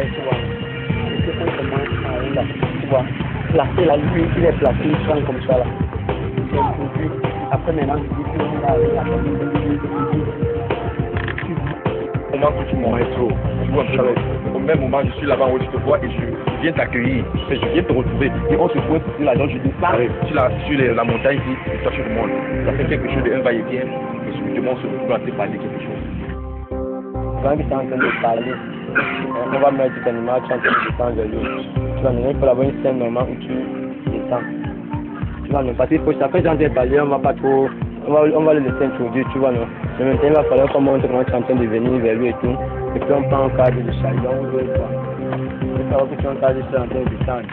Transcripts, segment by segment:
tu vois. Je sais pas comment là, tu vois. Placer la lui, il est placé, il prend comme ça là. C'est introduit. Après maintenant, je dis que on a Comment que tu m'en trop. Tu vois, au même moment, je suis là-bas où je te vois et je viens t'accueillir. Je viens te retrouver. Et on se voit sur la je descends sur la montagne ici, et toi sur le monde. Ça fait quelque chose de un va-et-vient. Et subitement, on se retrouve à te parler quelque chose. Quand tu es en train de parler, on va mettre cet animal, tu es en train de descendre de l'eau. Tu vas maintenant, il faut avoir une scène normale où tu descends. Tu vois, non, parce qu'il faut chaque fois que parler, on va pas trop, on va le laisser introduire, tu vois, non. Mais maintenant, il va falloir qu'on montre comment tu es en train de venir vers lui et tout. Et puis on prend un cadre de chariot, on veut quoi. Il faut savoir que tu es un cadre de chariot en train de descendre.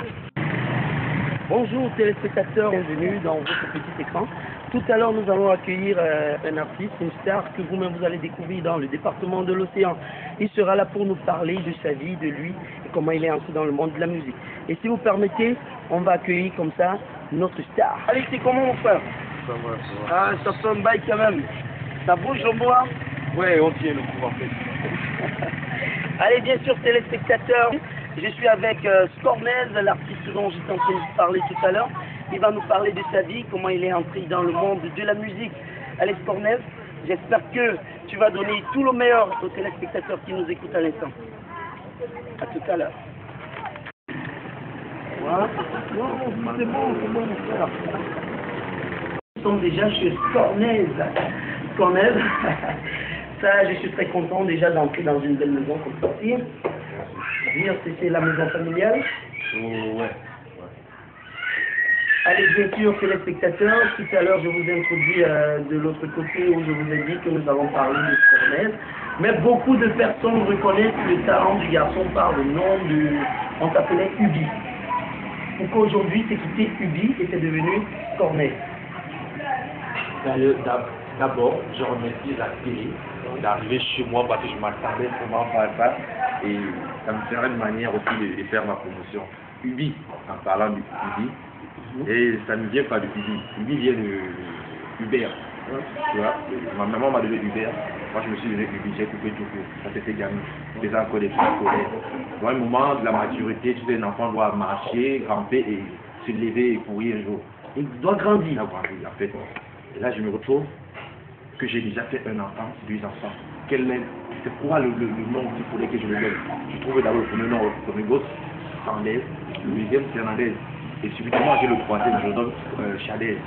Bonjour téléspectateurs, bienvenue dans votre petit écran. Tout à l'heure, nous allons accueillir un artiste, une star que vous-même vous allez découvrir dans le département de l'Océan. Il sera là pour nous parler de sa vie, de lui et comment il est entré dans le monde de la musique. Et si vous permettez, on va accueillir comme ça notre star. Allez, c'est comment mon frère? Ça va. Ah, ça fait un bail quand même. Ça bouge le bois? Ouais, on tient le coup en fait. Allez, bien sûr, téléspectateurs, je suis avec Scornez, l'artiste dont j'étais en train de parler tout à l'heure. Il va nous parler de sa vie, comment il est entré dans le monde de la musique. Allez, Scornez, j'espère que tu vas donner tout le meilleur aux téléspectateurs qui nous écoutent à l'instant. À tout à l'heure. Voilà. C'est bon, mon frère. Nous sommes déjà chez Scornez. Scornez. Ça, je suis très content déjà d'entrer dans une belle maison comme celle-ci. Dire c'est la maison familiale. Ouais. Allez, bien sûr, téléspectateurs, tout à l'heure je vous ai introduit de l'autre côté où je vous ai dit que nous avons parlé de Scornez. Mais beaucoup de personnes reconnaissent le talent du garçon par le nom de... On s'appelait Ubi. Pourquoi aujourd'hui c'est quitté Ubi et c'est devenu Scornez? D'abord, je remercie la télé d'arriver chez moi parce que je m'attendais vraiment pas à ça et ça me ferait une manière aussi de faire ma promotion. Ubi, en parlant de Ubi, et ça ne vient pas de Ubi. Ubi vient de Uber. Tu vois, ma maman m'a donné Uber, moi je me suis donné Ubi, j'ai coupé tout court. Ça c'était gamin, je faisais encore des trucs scolaires. Dans un moment de la maturité, tu sais, un enfant doit marcher, ramper et se lever et courir un jour. Il doit grandir. Il doit grandir, en fait. Et là, je me retrouve que j'ai déjà fait un enfant, 2 enfants. C'est quoi le nom qu'il fallait que je le donne? Je trouvais d'abord le premier nom, le premier gosse, Sandez, le deuxième Fernandez. Et subitement, j'ai le troisième, je le donne Chadez.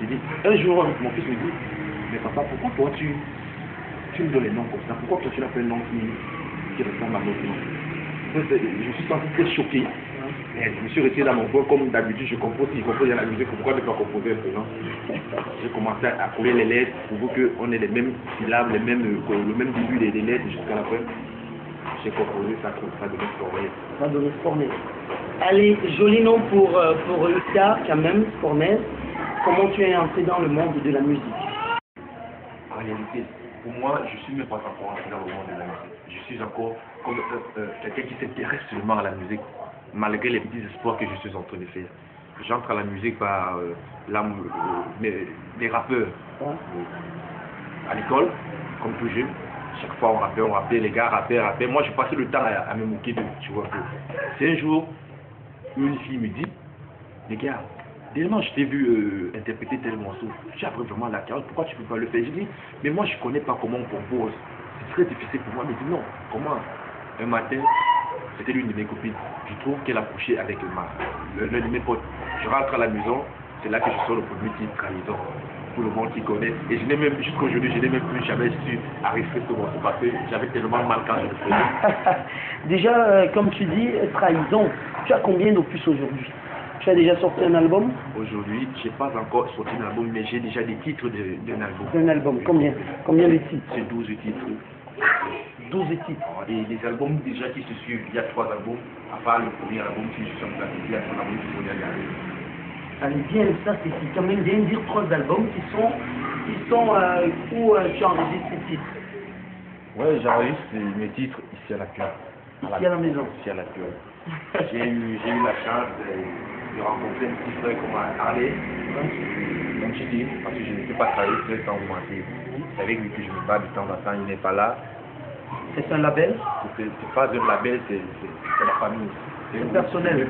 J'ai dit, un jour, mon fils me dit, mais papa, pourquoi toi tu me donnes les noms comme ça? Pourquoi toi tu n'as pas un nom qui ressemble à notre nom? Je suis senti très choqué. Et je me suis resté dans mon coin comme d'habitude, je compose, il compose dans la musique, pourquoi ne pas composer un peu, non? J'ai commencé à coller les lettres pour qu'on ait les mêmes syllabes, le même début des lettres jusqu'à la fin. J'ai composé ça comme ça, de Scornez. Ça donne Scornez. Allez, joli nom pour Lucas, quand même, Scornez. Comment tu es entré dans le monde de la musique? En réalité, pour moi, je ne suis même pas encore entré dans le monde de la musique. Je suis encore comme quelqu'un qui s'intéresse seulement à la musique, malgré les petits espoirs que je suis en train de faire. J'entre à la musique par les rappeurs. À l'école, comme tout jeune, chaque fois on rappait, les gars rappaient. Moi, je passais le temps à me moquer d'eux, tu vois. C'est un jour, une fille me dit, les gars, tellement je t'ai vu interpréter tel morceau, tu as vraiment la carrière, pourquoi tu ne peux pas le faire? Je dis, mais moi je ne connais pas comment on compose, c'est très difficile pour moi. Mais dis non, comment? Un matin, c'était l'une de mes copines, je trouve qu'elle a couché avec l'un de mes potes. Je rentre à la maison, c'est là que je sors le premier titre, Trahison. Tout le monde qui connaît. Et je n'ai même, jusqu'à aujourd'hui, je n'ai même plus jamais su arriver ce morceau parce que j'avais tellement mal quand je le faisais. Déjà, comme tu dis, Trahison, tu as combien d'opus aujourd'hui? Tu as déjà sorti un album? Aujourd'hui, je n'ai pas encore sorti un album, mais j'ai déjà des titres d'un album. Un album, combien? Combien de titres? C'est 12 titres. 12 titres. Et des albums déjà qui se suivent, il y a 3 albums, à part le premier album qui je suis en train de faire, il y a 3 albums qui vont y aller. Allez, bien, ça c'est quand même bien dire 3 albums qui sont où tu enregistres tes titres. Ouais, j'enregistre mes titres ici à la cure. Ici à la maison. Ici à la cure. J'ai eu la chance de rencontrer un petit frère comme Harley, mon Chidi, parce que je ne peux pas travailler très sans augmenter. C'est avec lui que je me bats de temps en temps, il n'est pas là. C'est un label? C'est pas un label, c'est la famille. C'est personnel.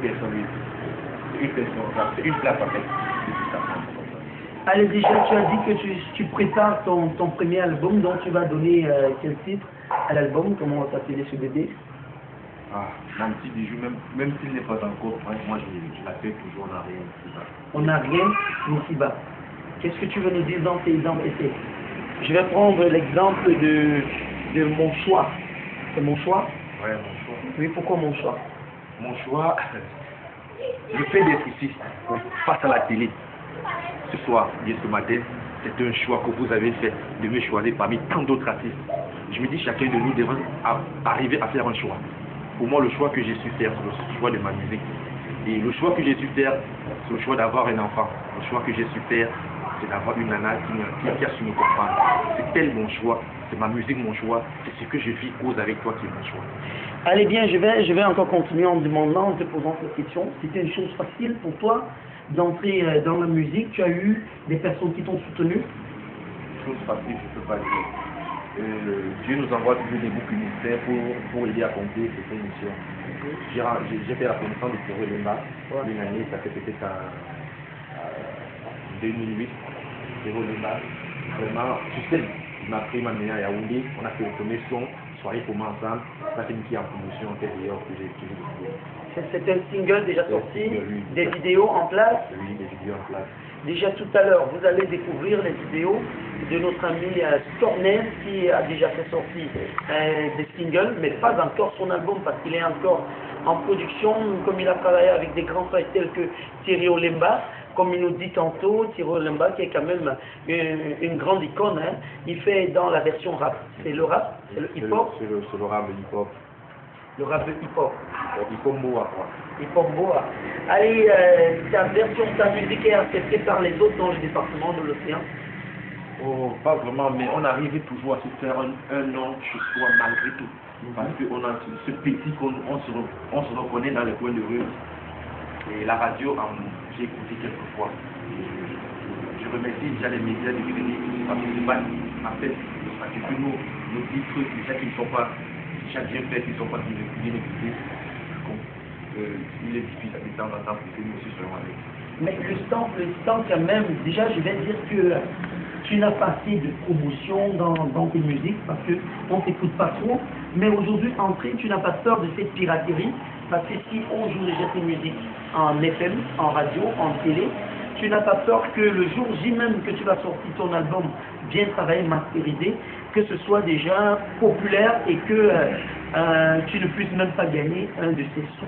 C'est une place en fait. Allez, déjà, tu as dit que tu prépares ton premier album, donc tu vas donner quel titre à l'album? Comment va s'appeler ce bébé? Ah, mon petit bijou, même s'il n'est pas encore prêt, moi je l'appelle toujours On n'a rien ici-bas. On n'a rien ici-bas. Qu'est-ce que tu veux nous dire dans tes essais? Je vais prendre l'exemple de mon choix. C'est mon choix? Ouais, mon choix. Oui, pourquoi mon choix? Mon choix, le fait d'être ici, face à la télé, ce soir, bien ce matin, c'est un choix que vous avez fait de me choisir parmi tant d'autres artistes. Je me dis chacun de nous devrait arriver à faire un choix. Pour moi, le choix que j'ai su faire, c'est le choix de ma musique. Et le choix que j'ai su faire, c'est le choix d'avoir un enfant. Le choix que j'ai su faire, c'est d'avoir une nana qui a su me comprendre. C'est tel mon choix, c'est ma musique mon choix, c'est ce que je vis cause avec toi qui est mon choix. Allez bien, je vais encore continuer en demandant, en te posant cette question. C'était une chose facile pour toi d'entrer dans la musique? Tu as eu des personnes qui t'ont soutenu? Chose facile, je ne peux pas dire. Dieu nous envoie toujours des boucs ministères pour aider à accomplir cette mission. J'ai fait la connaissance de Thierry Lemba, une année, ça fait peut-être en 2008. Thierry Lemba, vraiment, tu sais, il m'a pris, m'a mené à Yaoundé, on a fait le premier son, soirée pour moi ensemble, ça c'est une qui est en promotion, en fait, d'ailleurs, que j'ai découvert. C'est un single déjà sorti, oui. des vidéos en place? Oui, des vidéos en place. Déjà tout à l'heure, vous allez découvrir les vidéos de notre ami Stornez qui a déjà fait sortir des singles, mais pas encore son album parce qu'il est encore en production, comme il a travaillé avec des grands frères tels que Thierry Olemba, comme il nous dit tantôt, Thierry Olemba qui est quand même une grande icône, hein. Il fait dans la version rap. C'est le rap, c'est le hip-hop. C'est le rap, le hip-hop. Le rap de hip-hop. Hip-hop Moa, quoi. Hip-hop Boa. Allez, ta version, ta musique est acceptée par les autres dans le département de l'Océan? Oh, pas vraiment, mais on arrive toujours à se faire un nom chez soi malgré tout. Parce qu'on a ce petit qu'on se reconnaît dans les coins de rue. Et la radio, j'ai écouté quelques fois. Je remercie déjà les médias de crédit parce que c'est pas en fait, parce que nos petits trucs, déjà qui ne sont pas, chaque bien fait, qui ne sont pas bien écoutés. Il est difficile de temps en temps pour que nous aussi soyons avec. Mais le temps quand même, déjà je vais dire que tu n'as pas fait de promotion dans tes musiques parce qu'on ne t'écoute pas trop. Mais aujourd'hui, entrer, tu n'as pas peur de cette piraterie parce que si on joue déjà tes musiques en FM, en radio, en télé, tu n'as pas peur que le jour J même que tu vas sortir ton album bien travaillé, masterisé, que ce soit déjà populaire et que tu ne puisses même pas gagner un de ces sons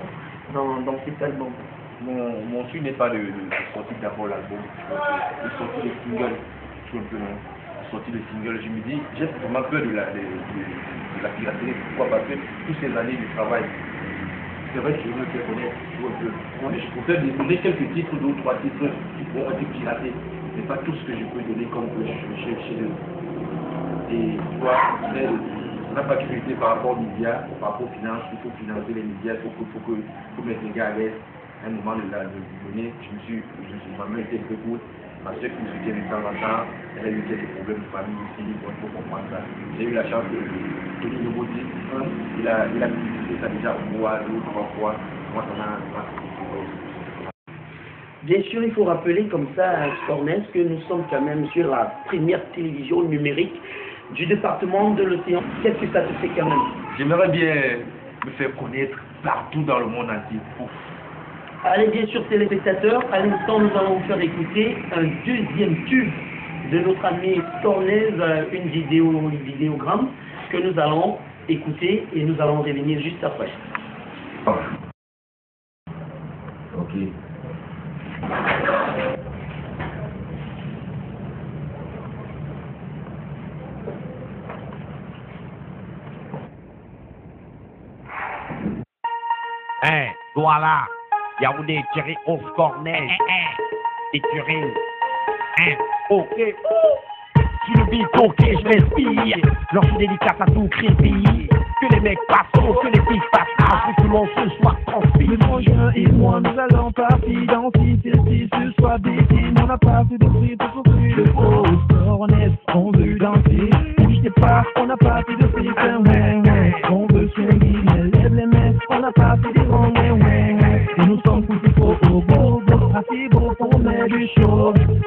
dans cet album. Mon souhait n'est pas de sortir d'abord l'album, de sortir les singles, tout un peu non. Sortir les singles, je me dis, j'ai vraiment peur de la piraterie. Pourquoi? Parce que toutes ces années de travail, c'est vrai que je me fais connaître tout un peu. Je préfère donner quelques titres, 2 ou 3 titres qui pourront être piratés, mais pas tout ce que je peux donner comme que chez eux. Et tu vois, on n'a pas de priorité par rapport aux médias, par rapport aux finances, il faut financer les médias, il faut mettre les gars à l'aise. À un moment de donner, j'ai vraiment été un peu court. Ma soeur qui me soutient de temps en temps, elle a eu quelques problèmes de famille ici, il faut comprendre ça. J'ai eu la chance de Tony Nomodi, il a utilisé ça déjà au mois, 2 ou 3 fois. Moi, ça m'a. Bien sûr, il faut rappeler comme ça à Stornez que nous sommes quand même sur la première télévision numérique du département de l'Océan. Qu'est-ce que ça te fait quand même? J'aimerais bien me faire connaître partout dans le monde entier. Allez, bien sûr, téléspectateurs, à l'instant, nous allons vous faire écouter un deuxième tube de notre ami Stornez, une vidéogramme que nous allons écouter et nous allons revenir juste après. Ok. Voilà. Yaoundé, Thierry, on se cornège. Featuring. Ok. Sur le beat, ok, je m'inspire. Leur suis délicat à tout crédit. Que les mecs passent, que les filles passent. Pour que tout le monde ce soit transpire. Le frangin et moi, nous allons partir dans si ce soir d'été. On n'a pas fait de prix pour souffrir. Le faux Stornez, on veut danser. Je sais pas, on n'a pas fait de prix.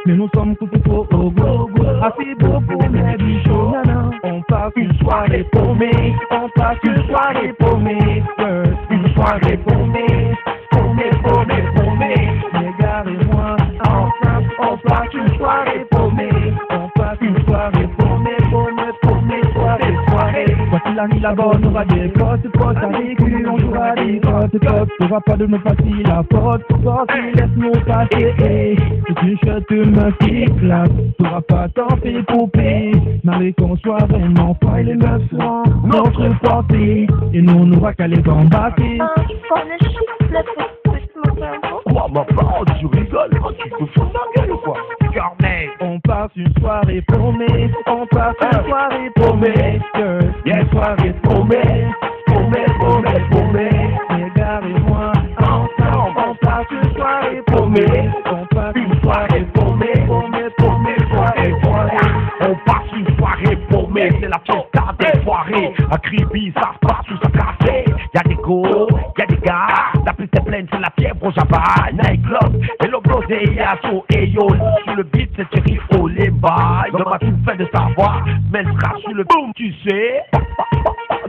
mais nous sommes tout au go. Assez beau pour mes bijoux, nana. On passe une soirée paumée, on passe une soirée paumée, une soirée paumée, paumée. Les gars et moi, ensemble, on passe une soirée paumée, on passe une soirée paumée, soirée. Voici la nuit là-bas, on aura des potes avec lui, on jouera des cotes. T'auras pas de me passer la porte, laisse-nous passer. C'est une chute me pique là, t'auras pas tant fait poupée. Malgré qu'on soit vraiment froid, les meufs seront notre portée. Et nous, on aura qu'à les embarquer. Tu connais le chiffre, là, peux te montrer un peu? Quoi, ma parole, tu rigoles, tu te fous de ma gueule ou quoi? Corneille. On passe une soirée paumée, on passe une soirée paumée, une soirée paumée. Les gars et moi, ensemble, on passe une soirée paumée, on passe une soirée paumée, soirée. On passe une soirée paumée, c'est la fiesta des soirées. Un Kribi, ça se passe ou ça casse. Y'a des go, y'a des gars, la piste est pleine, c'est la fièvre au Java. Nightclub, et l'oblosé, y'a son yo. Sur le beat, c'est Thierry Olemba. Il m'a tout fait de savoir, mais elle sera sur le boom, tu sais.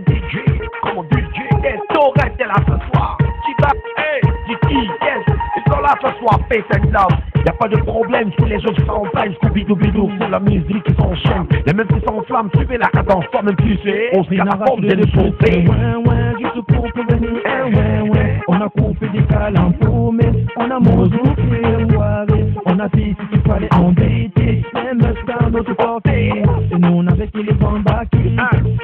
DJ, comment DJ, yes, t'aurais là ce soir. Chica, hey, Diki, yes, ils sont là ce soir, peace and love. Y'a pas de problème, si les autres s'enflamment, Scooby-Doo, c'est la musique qui s'enchaîne. Les mêmes qui s'enflamment, suivez la cadence, toi-même tu sais. On se capable de le sauter. Ouais, juste pour prévenir, ouais. On a coupé des câlins paumés, on a mozoué le soirée. On a fait ce qu'il fallait embêter, même dans notre portée. Et nous on avait les embarqués,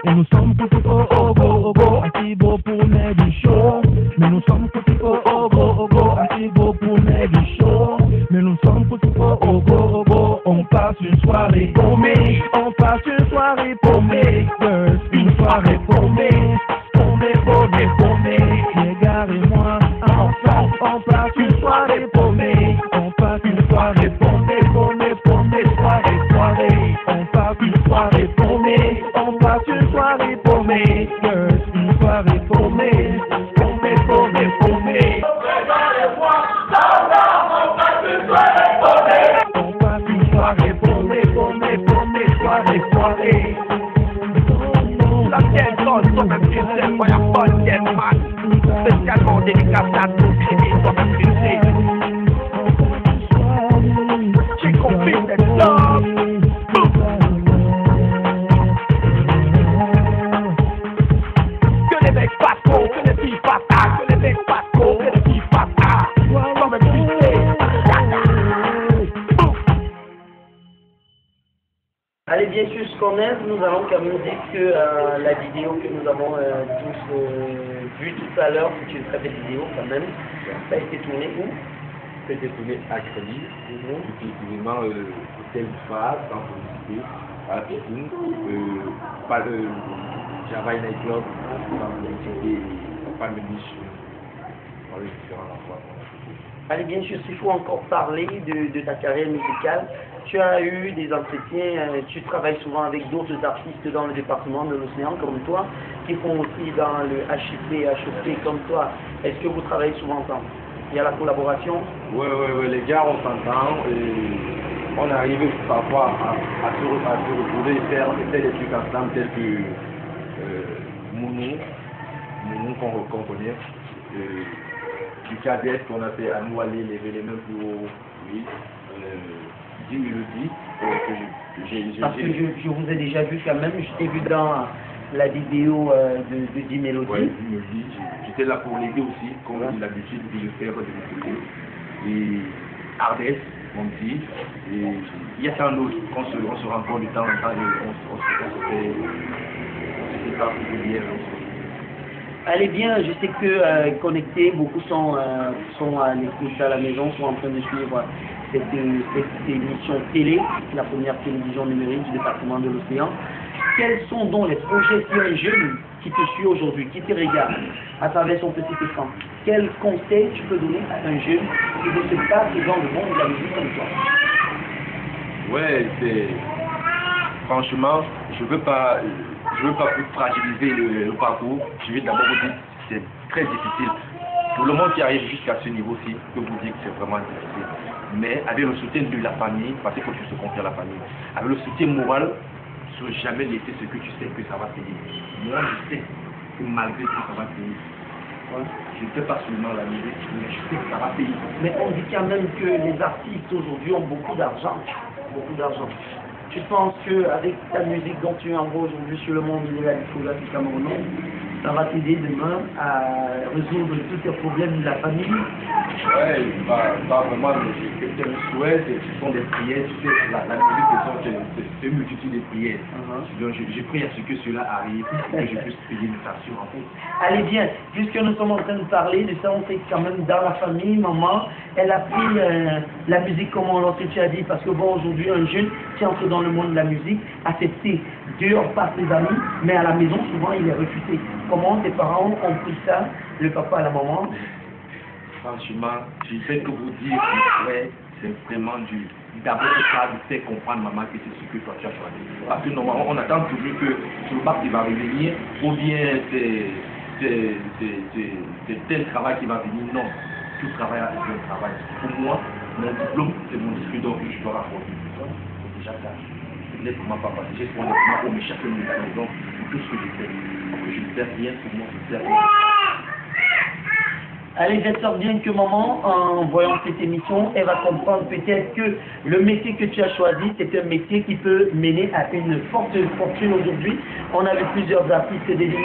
et nous sommes tout au go. Assez beau pour mes bichons, mais nous sommes tout au go. Assez beau pour mes bichons, mais nous sommes tout au go. On passe une soirée paumée, on passe une soirée paumée, une soirée paumée. Les gars et moi, ensemble, on passe une soirée paumée, on passe une soirée paumée, soirée. On passe une soirée paumée, on passe une soirée paumée, une soirée paumée. On passe une soirée paumée, soirée. La tienne sonne, toi-même tu sais, moi y'a pas de tienne, man. Spécialement dédicace à tous, et toi-même tu sais. J'ai compris cette love. Que les mecs passent trop, que les filles passent à, que les mecs passent trop, que les filles passent à. Toi-même tu sais. Allez, bien sûr, ce qu'on aime, nous allons quand même dire que la vidéo que nous avons tous vue tout à l'heure, c'est une très belle vidéo quand même. Ça a été tourné où? Ça a été tourné à Crédit, plus précisément Hôtel Phare, dans publicité, à la piscine, pas de Java Nightclub, dans publicité, pas de niche, dans les différents endroits. Allez, bien sûr, s'il faut encore parler de ta carrière musicale, tu as eu des entretiens, tu travailles souvent avec d'autres artistes dans le département de l'Océan comme toi, qui font aussi dans le HIP, HOP comme toi. Est-ce que vous travaillez souvent ensemble? Il y a la collaboration? Oui, les gars, on s'entend et on arrive parfois à se retrouver et faire des trucs ensemble tels que Mounou qu'on connaît. Du cadet qu'on a fait à nous aller lever les mains plus haut, oui. Dis Mélodie, Parce que je vous ai déjà vu quand même, je t'ai vu dans la vidéo de Dis Mélodie. Oui, Mélodie, j'étais là pour l'aider aussi, comme j'ai l'habitude de le faire de mon côté. Et Ardès, mon petit, et il y a tant d'autres, on se rencontre de temps en temps et on se fait pas régulier. Allez bien, je sais que connectés, beaucoup sont à l'écoute à la maison, sont en train de suivre cette émission télé, la première télévision numérique du département de l'Océan. Quels sont donc les projets si un jeune qui te suit aujourd'hui, qui te regarde à travers son petit écran? Quel conseil tu peux donner à un jeune qui veut se passer dans le monde de la musique comme toi? Ouais, c'est... Franchement, je veux pas fragiliser le parcours. Je vais d'abord vous dire que c'est très difficile. Pour le monde qui arrive jusqu'à ce niveau-ci, je peux vous dire que c'est vraiment difficile. mais avec le soutien de la famille, parce qu'il faut que tu se confies à la famille, avec le soutien moral, tu ne peux jamais laisser ce que tu sais que ça va payer. Moi, je sais que malgré tout, ça va payer. Je ne fais pas seulement la musique, mais je sais que ça va payer. Mais on dit quand même que les artistes aujourd'hui ont beaucoup d'argent. Beaucoup d'argent. Tu penses qu'avec ta musique dont tu envoies aujourd'hui sur le monde de la discographie camerounaise, ça va t'aider demain à résoudre tous tes problèmes de la famille? Ouais, pas vraiment, mais c'est un souhait, ce sont des prières, tu sais, la musique, c'est une multitude de prières. Donc je prie à ce que cela arrive, que je puisse payer une facture en fait. Allez bien, puisque nous sommes en train de parler de ça, on sait que quand même dans la famille, maman, elle a pris la musique comme on tu as dit, parce que bon, aujourd'hui, un jeune qui entre dans le monde de la musique, accepté dehors par ses amis, mais à la maison, souvent, il est refusé. Comment tes parents ont pris ça, le papa et la maman? Franchement, je fais que vous dire que c'est vraiment dur. D'abord, c'est faire comprendre maman que c'est ce que toi tu as choisi. Parce que normalement, on attend toujours que ce bac qui va revenir, ou bien c'est tel travail qui va venir. Non, tout travail a un travail. Pour moi, mon diplôme, c'est mon disque d'or que je dois rapporter. C'est déjà ça. C'est pour ma papa. J'ai soin de moi pour me chercher une maison pour tout ce que je fais. Parce que je ne fais rien pour moi, je fais rien. Allez, j'espère bien que maman, en voyant cette émission, elle va comprendre peut-être que le métier que tu as choisi, c'est un métier qui peut mener à une forte fortune aujourd'hui. On a vu plusieurs artistes devenir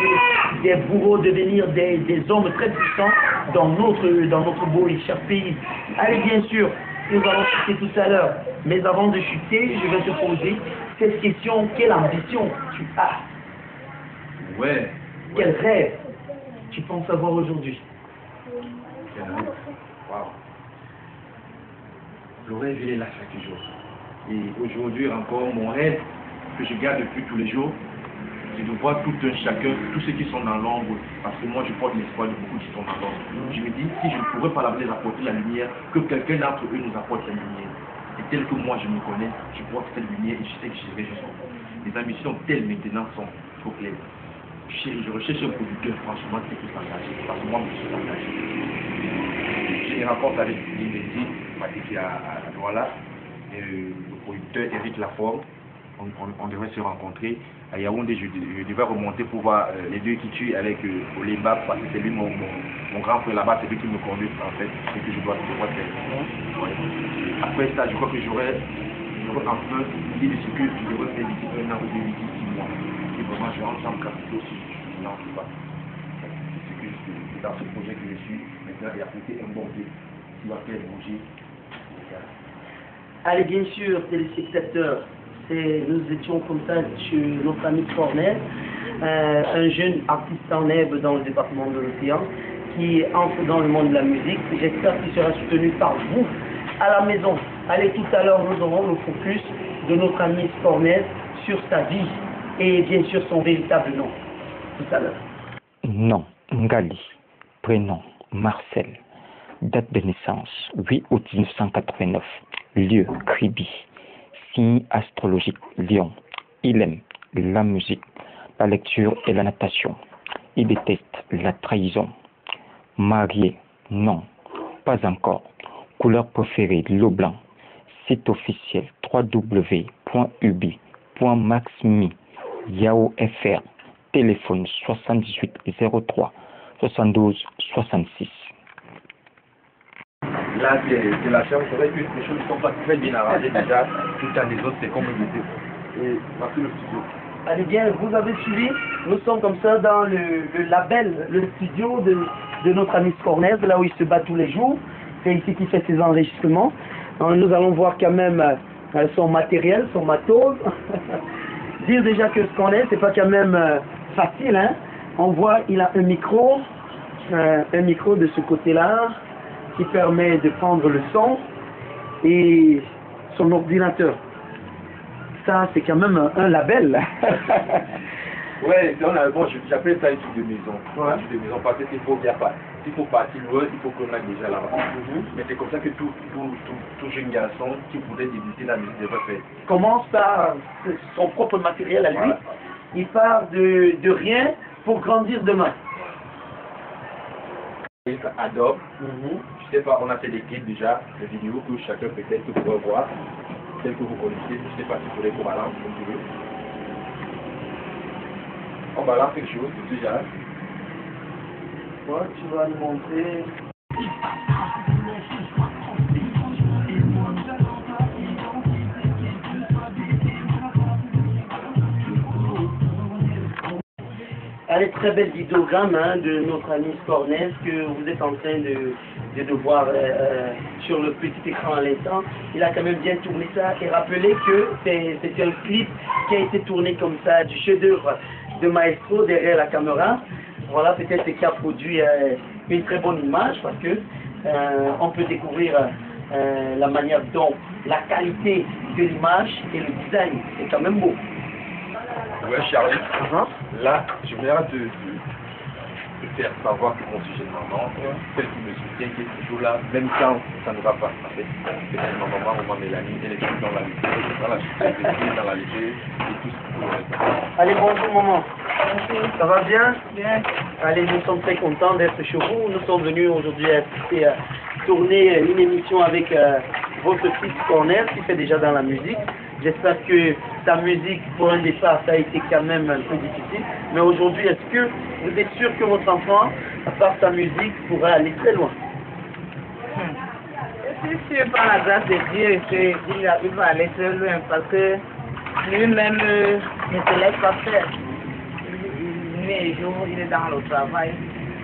des bourreaux, devenir des hommes très puissants dans notre beau et cher pays. Allez, bien sûr, nous allons chuter tout à l'heure. Mais avant de chuter, je vais te poser cette question. Quelle ambition tu as? Ouais. Quel rêve tu penses avoir aujourd'hui? Wow. Le rêve, il est là chaque jour. Et aujourd'hui encore, mon rêve que je garde depuis tous les jours, c'est de voir tout un chacun, tous ceux qui sont dans l'ombre, parce que moi je porte l'espoir de beaucoup qui sont dans l'ombre. Je me dis, si je ne pourrais pas les apporter la lumière, que quelqu'un d'entre eux nous apporte la lumière. Et tel que moi je me connais, je porte cette lumière et je sais que je vais jusqu'au bout. Les ambitions telles maintenant sont trop claires. Je recherche un producteur franchement qui peut s'engager, parce que moi je suis engagé. J'ai une rencontre avec Limbesi, qui est à Douala, et le producteur Eric Laforgue. On devrait se rencontrer. À Yaoundé, je devais remonter pour voir les deux qui tuent avec Oléba, parce que c'est lui mon grand frère là-bas, c'est lui qui me conduit en fait, et que je dois faire. Ouais. Après ça, je crois que j'aurais enfin l'idée de ce que je devrais faire d'ici 1 an ou 2 d'ici 6 mois. Et vraiment, je rentre en capitaux aussi. Non, je ne sais pas. C'est dans ce projet que je suis maintenant et apporter un bon Dieu qui va faire bouger. Allez, bien sûr, téléspectateurs, nous étions comme ça chez notre ami Cornel, un jeune artiste en herbe dans le département de l'Océan, qui entre dans le monde de la musique. J'espère qu'il sera soutenu par vous à la maison. Allez, tout à l'heure, nous aurons le focus de notre ami Cornel sur sa vie et bien sûr son véritable nom. Tout à l'heure. Nom, Ngali. Prénom, Marcel. Date de naissance, 8 août 1989. Lieu, Kribi. Signe astrologique, Lion. Il aime la musique, la lecture et la natation. Il déteste la trahison. Marié, non, pas encore. Couleur préférée, l'eau blanc. Site officiel, www.ubi.maxmi. Yahoo FR. Téléphone 78 03 72 66. Là, c'est la chance. C'est vrai que les choses ne sont pas très bien arrangées déjà. Tout à les autres, c'est comme le météo. Et parce que le studio. Allez bien, vous avez suivi, nous sommes comme ça dans le label, le studio de notre ami Cornez, là où il se bat tous les jours. C'est ici qu'il fait ses enregistrements. Alors, nous allons voir quand même son matériel, son matos. Dire déjà que Cornez, c'est pas quand même facile, hein. On voit, il a un micro de ce côté-là, qui permet de prendre le son, et son ordinateur. Ça, c'est quand même un label. Ouais, bon, j'appelle ça une truc de maison. Ouais. Un truc de maison, parce qu'il faut s'il faut partir loin, il faut qu'on aille déjà là-bas. Mais c'est comme ça que tout jeune garçon qui voudrait débuter la musique devrait faire. Commence par son propre matériel à lui. Voilà. Il part de rien pour grandir demain. Adobe, Je sais pas, on a fait des clips déjà, des vidéos que chacun peut-être pourrait voir, celles que vous connaissez, je sais pas si vous voulez qu'on balance comme tu veux. On balance quelque chose déjà. Toi, tu vas nous montrer. Allez, très belle vidéogramme de notre ami Scornez que vous êtes en train de voir sur le petit écran à l'instant. Il a quand même bien tourné ça et rappelez que c'est un clip qui a été tourné comme ça, du chef-d'œuvre de Maestro derrière la caméra. Voilà peut-être ce qui a produit une très bonne image parce que on peut découvrir la manière dont la qualité de l'image et le design est quand même beau. Ouais, Charlie. Là, je voudrais te faire savoir que mon sujet de maman, celle qui me soutient, qui est toujours là, même quand ça ne va pas. En fait, c'est ma maman Mélanie, elle est toujours dans la lutte, dans la lutte, et tout ce que Allez, bonjour maman. Ça va bien? Bien. Allez, nous sommes très contents d'être chez vous. Nous sommes venus aujourd'hui assister à tourner une émission avec votre fils Cornel qui fait déjà dans la musique. J'espère que ta musique, pour un départ, ça a été quand même un peu difficile. Mais aujourd'hui, est-ce que vous êtes sûr que votre enfant, à part sa musique, pourra aller très loin? Je suis sûr par la grâce de Dieu qu'il va aller très loin parce que lui-même ne se laisse pas faire. Nuit et jour, il est dans le travail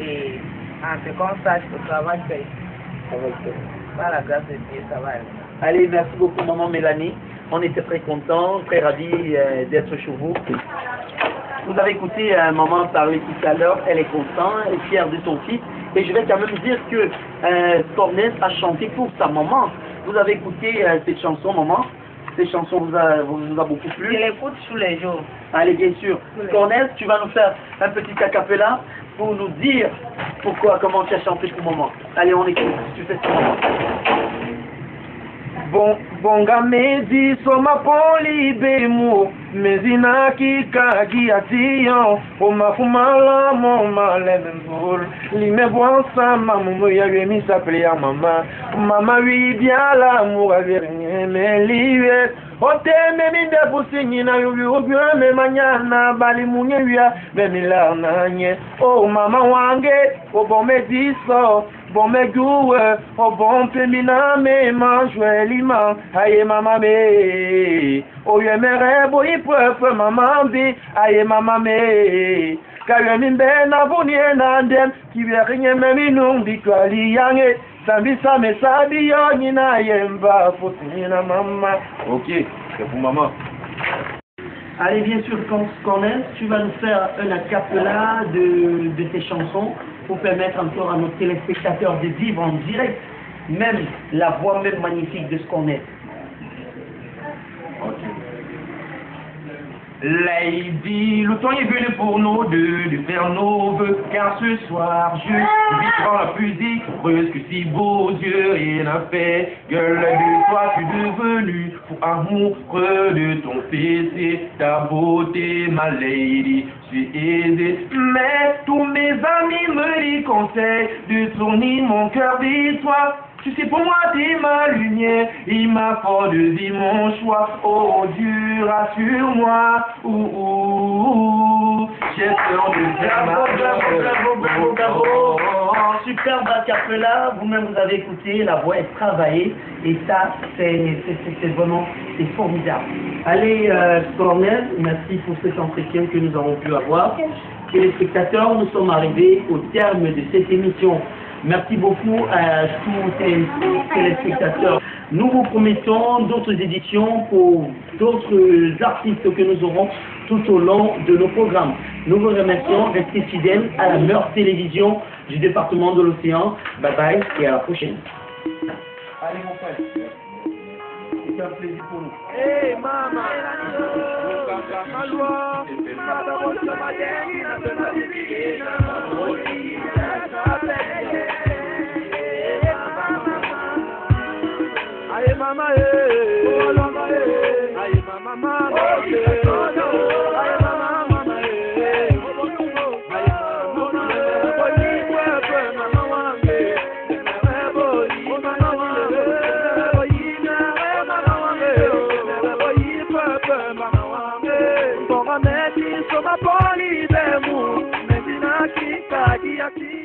et en ce qu'on sache, le travail paye. Par la grâce de Dieu, ça va aller. Allez, merci beaucoup maman Mélanie. On était très contents, très ravis d'être chez vous. Vous avez écouté maman parler tout à l'heure, elle est contente, elle est fière de son fils. Et je vais quand même dire que Cornel a chanté pour sa maman. Vous avez écouté cette chanson, maman? Cette chanson vous a beaucoup plu? Je l'écoute tous les jours. Allez, bien sûr. Cornel, tu vas nous faire un petit acapella pour nous dire comment tu as chanté pour maman. Allez, on écoute. Tu fais ça, maman. Bonga mezi soma poli bemu mezina kika giation o mafumala mo malemenzur lime bonsa mamu ya mi s'appelait ya mama wi biala mu avernye meliwe oteme minde pusinyi na yubi ubyo me manyana bali munye wia bemila nanye o mama wange o bomedi so bon me jouer au bon féminin me mange lima aye mama me o ye mere bo iprefe mama bi aye mama me kayo mimbe na buni na ndem kibirinye me minung dikwali yange sambisa me sabi yo nyina yemba fosina mama. Ok, c'est pour maman. Allez, bien sûr, Cornel, tu vas nous faire un acapella de tes chansons pour permettre encore à nos téléspectateurs de vivre en direct même la voix même magnifique de ce qu'on est. Ok. Lady, le temps est venu pour nous deux de faire nos vœux, car ce soir je vis la musique heureuse que si beaux yeux et n'a fait gueule de toi, tu es devenu fou amoureux de ton fils et ta beauté, ma lady, je suis aisé, mais tous mes amis me disent conseil de tourner mon cœur vers toi. Tu sais, pour moi, t'es ma lumière, il m'a fort de dire mon choix. Oh Dieu, rassure-moi, j'ai peur de faire ma Bravo. Superbe acapella, vous-même vous avez écouté, la voix est travaillée, et ça, c'est vraiment, c'est formidable. Allez, Cornel, merci pour cet entretien que nous avons pu avoir. Téléspectateurs, nous sommes arrivés au terme de cette émission. Merci beaucoup à tous les téléspectateurs. Nous vous promettons d'autres éditions pour d'autres artistes que nous aurons tout au long de nos programmes. Nous vous remercions, restez fidèles à la meilleure télévision du département de l'Océan. Bye bye et à la prochaine. Allez mon frère, c'est un plaisir pour nous. Hey mama, aye mama, oh mama, aye mama, mama, aye mama, mama, aye mama, à qui